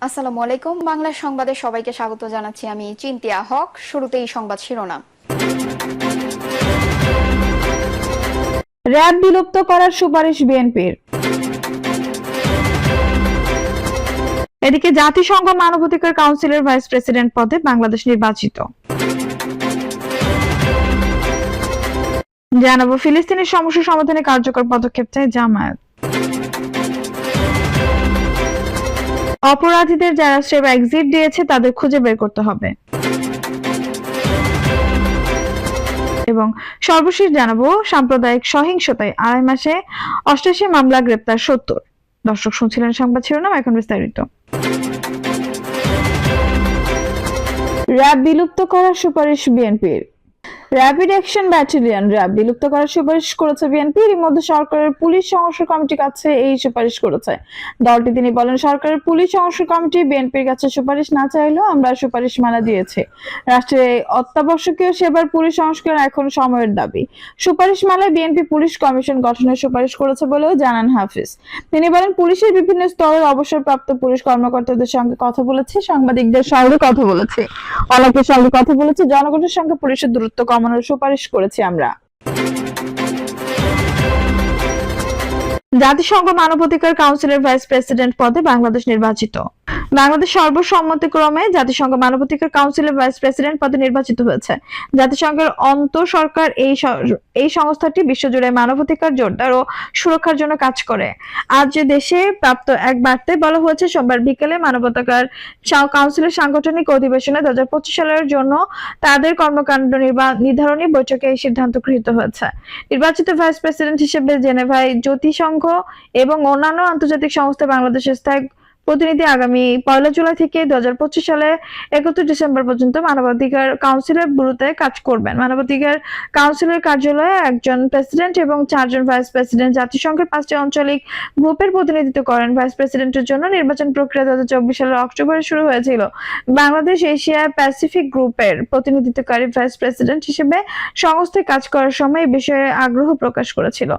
আসসালামু আলাইকুম। বাংলা সংবাদে সবাইকে স্বাগত জানাচ্ছি। আমি চিন্তিয়া হক। শুরুতেই সংবাদ শিরোনাম। র্যাব বিলুপ্ত করার সুপারিশ বিএনপির। এদিকে জাতিসংঘ মানবাধিকার কাউন্সিলের ভাইস প্রেসিডেন্ট পদে বাংলাদেশ নির্বাচিত। জানাবো ফিলিস্তিনের সমস্যা সমাধানে কার্যকর পদক্ষেপ চায় জামায়াত। অপরাধীদের যারা স্টেপ এক্সিট দিয়েছে তাদের খুঁজে বের করতে হবে। এবং সর্বশেষ জানাবো সাম্প্রদায়িক সহিংসতায় 2.5 মাসে 88 মামলা, গ্রেপ্তার 70। দর্শক শুনছিলেন সংবাদ শিরোনাম, এখন বিস্তারিত। র্যাব বিলুপ্ত করার সুপারিশ বিএনপির। র্যাপিড অ্যাকশন ব্যাটালিয়ন র্যাব বিলুপ্ত করার সুপারিশ করেছে বিএনপি। এর মধ্যে সরকারের পুলিশ সংস্কার কমিটির কাছে এই সুপারিশ করেছে দলটি। তিনি বলেন, সরকারের পুলিশ সংস্কার কমিটি বিএনপির কাছে সুপারিশ না চাইলেও আমরা সুপারিশ মানা দিয়েছি। রাষ্ট্রের অত্যাবশ্যকীয় সেবার পুলিশ সংস্কার এখন সময়ের দাবি। সুপারিশ মালায় বিএনপি পুলিশ কমিশন গঠনের সুপারিশ করেছে বলেও জানান হাফিজ। তিনি বলেন, পুলিশের বিভিন্ন স্তরের অবসরপ্রাপ্ত পুলিশ কর্মকর্তাদের সঙ্গে কথা বলেছে, সাংবাদিকদের সঙ্গে কথা বলেছে, অনেকের সঙ্গে কথা বলেছে, জনগণের সঙ্গে পুলিশের দূরত্ব কমানোর সুপারিশ করেছি আমরা। জাতিসংঘ মানবাধিকার কাউন্সিলের ভাইস প্রেসিডেন্ট পদে বাংলাদেশ নির্বাচিত। বাংলাদেশ সর্বসম্মতিক্রমে জাতিসংঘ মানবাধিকার কাউন্সিলের ভাইস প্রেসিডেন্ট পদে নির্বাচিত হয়েছে। জাতিসংঘের সরকার এই সংস্থাটি বিশ্বজুড়ে মানবাধিকার জোরদার ও সুরক্ষার জন্য কাজ করে। আজ যে দেশে প্রাপ্ত এক বার্তায় বলা হয়েছে, সোমবার বিকেলে মানবাধিকার কাউন্সিলের সাংগঠনিক অধিবেশনে 2025 সালের জন্য তাদের কর্মকাণ্ড নির্ধারণী বৈঠকে এই সিদ্ধান্ত গৃহীত হয়েছে। নির্বাচিত ভাইস প্রেসিডেন্ট হিসেবে জেনেভায় জাতিসংঘ এবং অন্যান্য আন্তর্জাতিক সংস্থা বাংলাদেশের স্থায়ী প্রতিনিধি আগামী 1 জুলাই থেকে 2025 সালে 31 ডিসেম্বর পর্যন্ত মানবাধিকার কাউন্সিলের ব্যুরোতে কাজ করবেন। মানবাধিকার কাউন্সিলের কার্যালয়ে একজন প্রেসিডেন্ট এবং 4 জন ভাইস প্রেসিডেন্ট জাতিসংঘের 5টি আঞ্চলিক গ্রুপের প্রতিনিধিত্ব করেন। ভাইস প্রেসিডেন্টের জন্য নির্বাচন প্রক্রিয়া 2024 সালের অক্টোবরে শুরু হয়েছিল। বাংলাদেশ এশিয়া প্যাসিফিক গ্রুপের প্রতিনিধিত্বকারী ভাইস প্রেসিডেন্ট হিসেবে সংস্থায় কাজ করার সময় এই বিষয়ে আগ্রহ প্রকাশ করেছিল।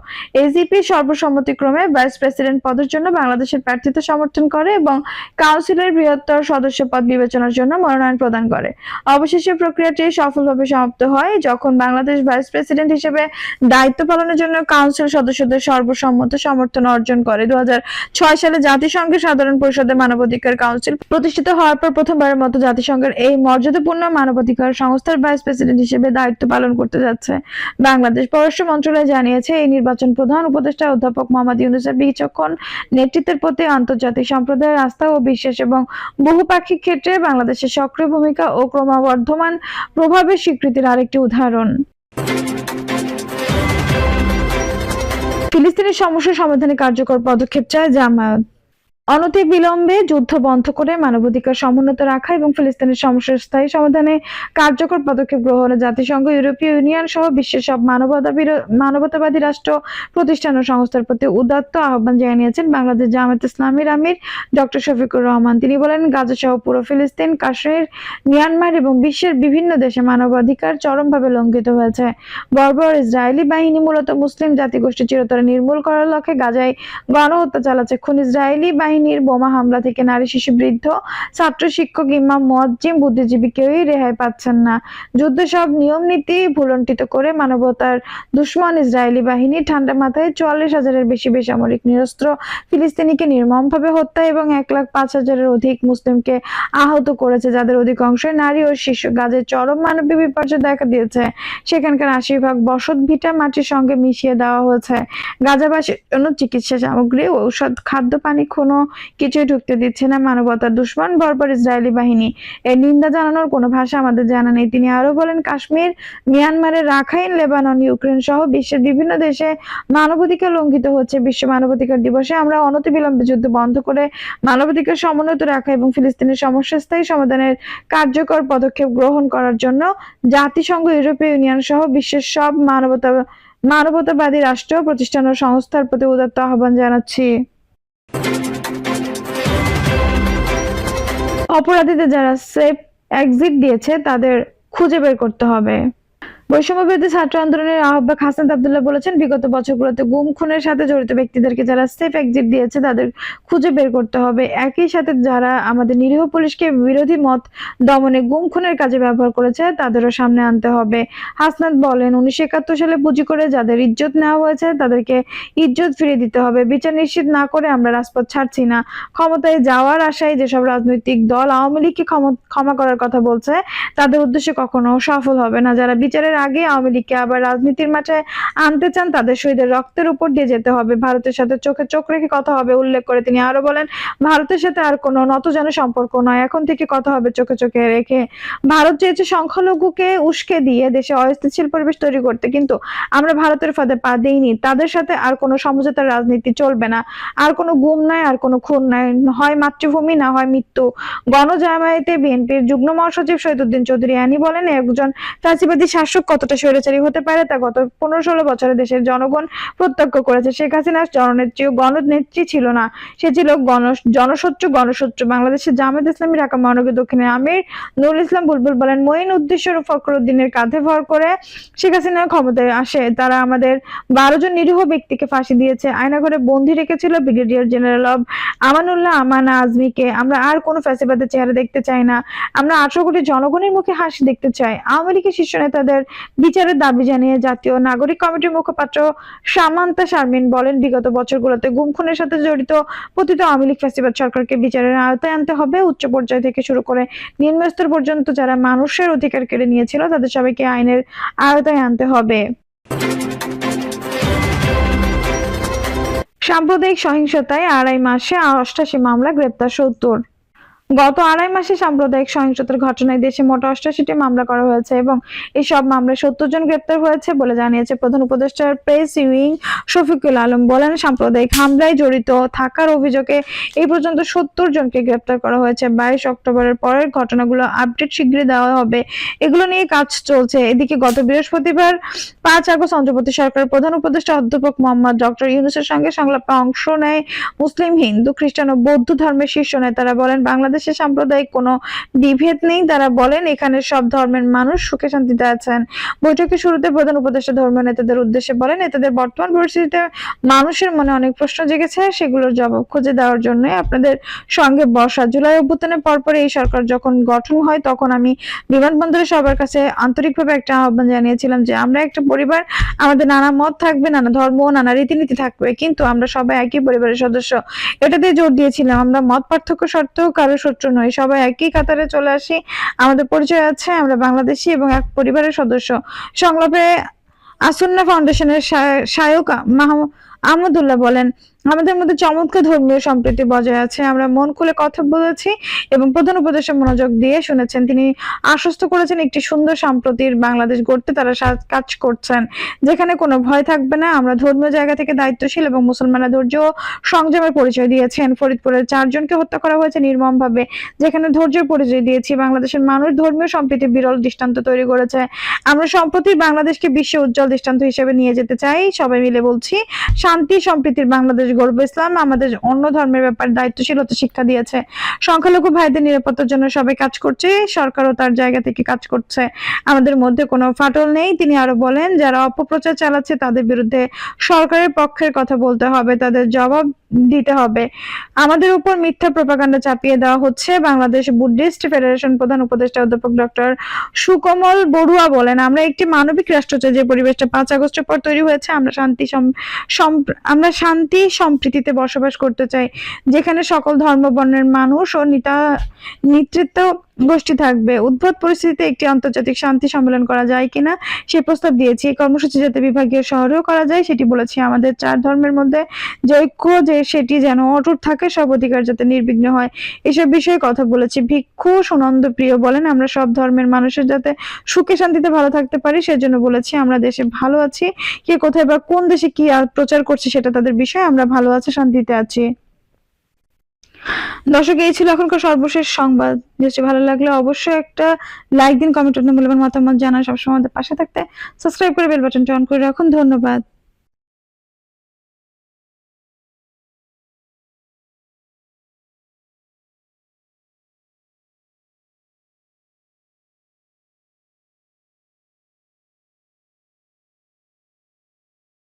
এজিপি সর্বসম্মতিক্রমে ভাইস প্রেসিডেন্ট পদের জন্য বাংলাদেশের প্রার্থীতা সমর্থন করে এবং কাউন্সিলের বৃহত্তর সদস্য পদ বিবেচনার জন্য মনোনয়ন প্রদান করে। অবশেষে প্রক্রিয়াটি সফলভাবে সমাপ্ত হয় যখন বাংলাদেশ ভাইস প্রেসিডেন্ট হিসেবে দায়িত্ব পালনের জন্য কাউন্সিল সদস্যদের সর্বসম্মত সমর্থন অর্জন করে। 2006 সালে জাতিসংঘের সাধারণ পরিষদে মানবাধিকার কাউন্সিল প্রতিষ্ঠিত হওয়ার পর প্রথমবারের মতো জাতিসংঘের এই মর্যাদাপূর্ণ মানবাধিকার সংস্থার ভাইস প্রেসিডেন্ট হিসেবে দায়িত্ব পালন করতে যাচ্ছে বাংলাদেশ। পররাষ্ট্র মন্ত্রণালয় জানিয়েছে, এই নির্বাচন প্রধান উপদেষ্টা অধ্যাপক মোহাম্মদ ইউনূসের বিচক্ষণ নেতৃত্বের প্রতি আন্তর্জাতিক সম্প্রদায়ের আস্থা ও বিশ্বাস এবং বহুপাক্ষিক ক্ষেত্রে বাংলাদেশের সক্রিয় ভূমিকা ও ক্রমবর্ধমান প্রভাবের স্বীকৃতির আরেকটি উদাহরণ। ফিলিস্তিনের সমস্যা সমাধানে কার্যকর পদক্ষেপ চায় জামায়াত। অনধিক বিলম্বে যুদ্ধ বন্ধ করে মানবাধিকার সমুন্নত রাখা এবং ফিলিস্তিনের সমস্যার স্থায়ী সমাধানে কার্যকর পদক্ষেপ গ্রহণে জাতিসংঘ, ইউরোপীয় ইউনিয়ন সহ বিশ্বের সব মানবতাবাদী রাষ্ট্র, প্রতিষ্ঠান ও সংস্থার প্রতি উদাত্ত আহ্বান জানিয়েছেন বাংলাদেশ জামায়াত ইসলামীর আমির ডক্টর শফিকুর রহমান। তিনি বলেন, গাজা সহ পুরো ফিলিস্তিন, কাশ্মীর, মিয়ানমার এবং বিশ্বের বিভিন্ন দেশে মানবাধিকার চরমভাবে লঙ্ঘিত হয়েছে। বর্বর ইসরায়েলি বাহিনী মূলত মুসলিম জাতিগোষ্ঠী চিরতরে নির্মূল করার লক্ষ্যে গাজায় গণহত্যা চালাচ্ছে। খুন ইসরায়েলি বাহিনীর বোমা হামলা থেকে নারী, শিশু, বৃদ্ধ, ছাত্র, শিক্ষক, ইমাম, মুয়াজ্জিম, বুদ্ধিজীবী কেউই রেহাই পাচ্ছেন না। যুদ্ধ সব নিয়ম নীতি ভুলণ্ঠিত করে মানবতার দুশ্মন ইসরায়েলি বাহিনী ঠান্ডা মাথায় 44,000-এর বেশি বেসামরিক নিরস্ত্র ফিলিস্তিনিকে নির্মমভাবে হত্যা এবং 1,05,000-এর অধিক মুসলিমকে আহত করেছে, যাদের অধিকাংশই নারী ও শিশু। গাজায় চরম মানবিক বিপর্যয় দেখা দিয়েছে। সেখানকার 80% বসত ভিটা মাটির সঙ্গে মিশিয়ে দেওয়া হয়েছে। গাজাবাসীর জন্য চিকিৎসা সামগ্রী, ঔষধ, খাদ্য, পানি কোনো কিছুই ঢুকতে দিচ্ছে না মানবতার দুশ্মন বর্বর ইসরায়েলি বাহিনী। এর নিন্দা জানানোর কোনো ভাষা আমাদের জানা নেই। তিনি আরো বলেন, কাশ্মীর, মিয়ানমারের রাখাইন, লেবানন, ইউক্রেন সহ বিশ্বের বিভিন্ন দেশে মানবাধিকার লঙ্ঘিত হচ্ছে। বিশ্ব মানবাধিকার দিবসে আমরা অনতিবিলম্বে যুদ্ধ বন্ধ করে মানবাধিকার সমুন্নত রাখা এবং ফিলিস্তিনের সমস্যা স্থায়ী সমাধানের কার্যকর পদক্ষেপ গ্রহণ করার জন্য জাতিসংঘ, ইউরোপীয় ইউনিয়ন সহ বিশ্বের সব মানবতাবাদী রাষ্ট্র, প্রতিষ্ঠান ও সংস্থার প্রতি উদাত্ত আহ্বান জানাচ্ছি। অপরাধীদের যারা সেফ এক্সিট দিয়েছে তাদের খুঁজে বের করতে হবে। বৈষম্য বিরোধী ছাত্র আন্দোলনের আহ্বায়ক হাসনাত আব্দুল্লাহ বলেছেন, বিগত বছরগুলোতে গুম খুনের সাথে জড়িত ব্যক্তিদেরকে যারা সেফ এক্সিট দিয়েছে তাদের খুঁজে বের করতে হবে। একই সাথে যারা আমাদের নিরীহ পুলিশকে বিরোধী মত দমনে গুম খুনের কাজে ব্যবহার করেছে তাদেরও সামনে আনতে হবে। হাসনাত বলেন, 1971 সালে পুঁজি করে যাদের ইজ্জত নেওয়া হয়েছে তাদেরকে ইজ্জত ফিরিয়ে দিতে হবে। বিচার নিশ্চিত না করে আমরা রাজপথ ছাড়ছি না। ক্ষমতায় যাওয়ার আশায় যেসব রাজনৈতিক দল আওয়ামী লীগকে ক্ষমা করার কথা বলছে তাদের উদ্দেশ্যে কখনো সফল হবে না। যারা বিচারের আগে আওয়ামী লীগকে আবার রাজনীতির মাঠে আনতে চান তাদের শহীদের রক্তের উপর দিয়ে যেতে হবে। ভারতের সাথে চোখে চোখ রেখে কথা হবে উল্লেখ করে তিনি আরো বলেন, ভারতের সাথে আর কোনো নতজানু সম্পর্ক নয়, এখন থেকে কথা হবে চোখে চোখে রেখে। ভারত চেয়েছে সংখ্যালঘুকে উস্কে দিয়ে দেশে অস্থিতিশীল পরিবেশ তৈরি করতে, কিন্তু আমরা ভারতের ফাঁদে পা দেইনি। তাদের সাথে আর কোনো সমঝোতার রাজনীতি চলবে না। আর কোনো গুম নাই, আর কোনো খুন নাই, হয় মাতৃভূমি না হয় মৃত্যু। গণজামায়াতে বিএনপির যুগ্ম মহাসচিব শহীদউদ্দিন চৌধুরী আনি বলেন, একজন ফ্যাসিবাদী শাসক কতটা স্বৈরাচারী হতে পারে তা গত 15-16 বছরে দেশের জনগণ প্রত্যক্ষ করেছে। শেখ হাসিনা জননেত্রী ও গণনেত্রী ছিল না, সে ছিল গণশত্রু। বাংলাদেশের জামায়াত ইসলামী ঢাকা মহানগর দক্ষিণের আমির নুরুল ইসলাম বুলবুল বলেন, মঈন উদ্দেশ্য ফখরুদ্দিনের কাঁধে ভর করে শেখ হাসিনা ক্ষমতায় আসে। তারা আমাদের 12 জন নিরীহ ব্যক্তিকে ফাঁসি দিয়েছে, আয়নাঘরে বন্দী রেখেছিল ব্রিগেডিয়ার জেনারেল অব আমানুল্লাহ আমানা আজমিকে। আমরা আর কোনো ফ্যাসিবাদের চেহারা দেখতে চাই না। আমরা 18 কোটি জনগণের মুখে হাসি দেখতে চাই। আওয়ামী লীগের শীর্ষ নেতাদের বিচারের দাবি জানিয়ে জাতীয় নাগরিক কমিটির মুখপাত্র সামান্তা শারমিন বলেন, বিগত বছরগুলোতে গুম খুনের সাথে জড়িত প্রতিটি আওয়ামী লীগ ফ্যাসিবাদ সরকারকে বিচারের আওতায় আনতে হবে। উচ্চ পর্যায় থেকে শুরু করে নিম্ন স্তর পর্যন্ত যারা মানুষের অধিকার কেড়ে নিয়েছিল তাদের সবাইকে আইনের আওতায় আনতে হবে। সাম্প্রদায়িক সহিংসতায় 2.5 মাসে 88 মামলা, গ্রেপ্তার 70। গত 2.5 মাসে সাম্প্রদায়িক সহিংসতার ঘটনায় দেশে মোট 88টি মামলা করা হয়েছে এবং এই সব মামলায় 70 জন গ্রেপ্তার হয়েছে বলে জানিয়েছে প্রধান উপদেষ্টার প্রেস উইং শফিকুল আলম। বলেন, সাম্প্রদায়িক হামলায় জড়িত থাকার অভিযোগে এই পর্যন্ত 70 জনকে গ্রেপ্তার করা হয়েছে। 22 অক্টোবরের পরের ঘটনাগুলো আপডেট শীঘ্রই দেওয়া হবে, এগুলো নিয়ে কাজ চলছে। এদিকে গত বৃহস্পতিবার 5 আগস্ট অন্তর্বর্তী সরকারের প্রধান উপদেষ্টা অধ্যাপক মোহাম্মদ ডক্টর ইউনূসের সঙ্গে সংলাপে অংশ নেয় মুসলিম, হিন্দু, খ্রিস্টান ও বৌদ্ধ ধর্মের শীর্ষ নেতারা। বলেন, বাংলাদেশে সাম্প্রদায়িক কোনো বিভেদ নেই। তারা বলেন, এখানে সব ধর্মের মানুষ সুখে শান্তিতে আছেন। বৈঠকের শুরুতে প্রধান উপদেষ্টা ধর্মীয় নেতাদের উদ্দেশ্যে বলেন, নেতাদের বর্তমান পরিস্থিতিতে মানুষের মনে অনেক প্রশ্ন জেগেছে, সেগুলোর জবাব খুঁজে দেওয়ার জন্য আপনাদের সঙ্গে বসা। জুলাই অভ্যুত্থানের পরপর এই সরকার যখন গঠন হয় তখন আমি বিমানবন্দরে সবার কাছে আন্তরিকভাবে একটা আহ্বান জানিয়েছিলাম যে আমরা একটা পরিবার, আমাদের নানা মত থাকবে, নানা ধর্ম, নানা রীতিনীতি থাকবে, কিন্তু আমরা সবাই একই পরিবারের সদস্য। এটাতে জোর দিয়েছিলাম, আমরা মত পার্থক্য সত্ত্বেও কারো শত্রু নই, সবাই একই কাতারে চলে আসি, আমাদের পরিচয় আছে, আমরা বাংলাদেশি এবং এক পরিবারের সদস্য। সংলাপে আসুন্না ফাউন্ডেশনের শায়ক আহমদুল্লাহ বলেন, আমাদের মধ্যে চমৎকার ধর্মীয় সম্প্রীতি বজায় আছে, আমরা মন খুলে কথা বলেছি এবং প্রধান উপদেষ্টা মনোযোগ দিয়ে শুনেছেন। তিনি আশ্বস্ত করেছেন একটি সুন্দর সম্প্রীতির বাংলাদেশ গড়তে তারা কাজ করছেন, যেখানে কোনো ভয় থাকবে না। আমরা ধর্মীয় জায়গা থেকে দায়িত্বশীল এবং মুসলমানরা ধৈর্য ও সংযমের পরিচয় দিয়েছেন। ফরিদপুরের 4 জনকে হত্যা করা হয়েছে নির্মমভাবে, যেখানে ধৈর্যের পরিচয় দিয়েছি। বাংলাদেশের মানুষ ধর্মীয় সম্প্রীতির বিরল দৃষ্টান্ত তৈরি করেছে। আমরা সম্প্রতি বাংলাদেশকে বিশ্বে উজ্জ্বল দৃষ্টান্ত হিসেবে নিয়ে যেতে চাই। সবাই মিলে বলছি, শান্তি সম্প্রীতির বাংলাদেশ গর্ব। ইসলাম আমাদের অন্য ধর্মের ব্যাপারে দায়িত্বশীলতা শিক্ষা দিয়েছে। সংখ্যালঘু ভাইদের নিরাপত্তার জন্য সবাই কাজ করছে, সরকারও তার জায়গা থেকে কাজ করছে, আমাদের মধ্যে কোনো ফাটল নেই। তিনি আরো বলেন, যারা অপপ্রচার চালাচ্ছে তাদের বিরুদ্ধে সরকারের পক্ষের কথা বলতে হবে, তাদের জবাব দিতে হবে। আমাদের উপর মিথ্যা প্রপাগান্ডা চাপিয়ে দেওয়া হচ্ছে। বাংলাদেশ বুদ্ধিস্ট ফেডারেশন প্রধান উপদেষ্টা অধ্যাপক ডক্টর সুকমল বড়ুয়া বলেন, আমরা একটি মানবিক রাষ্ট্র চাই যে পরিবেশটা 5 আগস্টের পর তৈরি হয়েছে। আমরা শান্তি সম্প্রীতিতে বসবাস করতে চাই, যেখানে সকল ধর্ম বর্ণের মানুষ ও নেতৃত্ব গোষ্ঠী থাকবে। উদ্ভট পরিস্থিতিতে একটি আন্তর্জাতিক শান্তি সম্মেলন করা যায় কিনা সে প্রস্তাব দিয়েছি। এই কর্মসূচি যাতে বিভাগীয় শহরেও করা যায় সেটি বলেছি। আমাদের 4 ধর্মের মধ্যে যে ঐক্য, যে সেটি যেন অটুট থাকে, সব অধিকার যাতে নির্বিঘ্ন হয়, এসব বিষয়ে কথা বলেছি। ভিক্ষু সুনন্দ প্রিয় বলেন, আমরা সব ধর্মের মানুষের যাতে সুখে শান্তিতে ভালো থাকতে পারি সেজন্য বলেছি। আমরা দেশে ভালো আছি, কে কোথায় বা কোন দেশে কি প্রচার করছে সেটা তাদের বিষয়, আমরা ভালো আছি, শান্তিতে আছি। দর্শক, এই ছিল এখনকার সর্বশেষ সংবাদ। যদি ভালো লাগলে অবশ্যই একটা লাইক দিন, কমেন্ট, মূল্যবান মতামত জানান। সবসময় আমাদের পাশে থাকতে সাবস্ক্রাইব করে বেল বাটনটা অন করে রাখুন। ধন্যবাদ।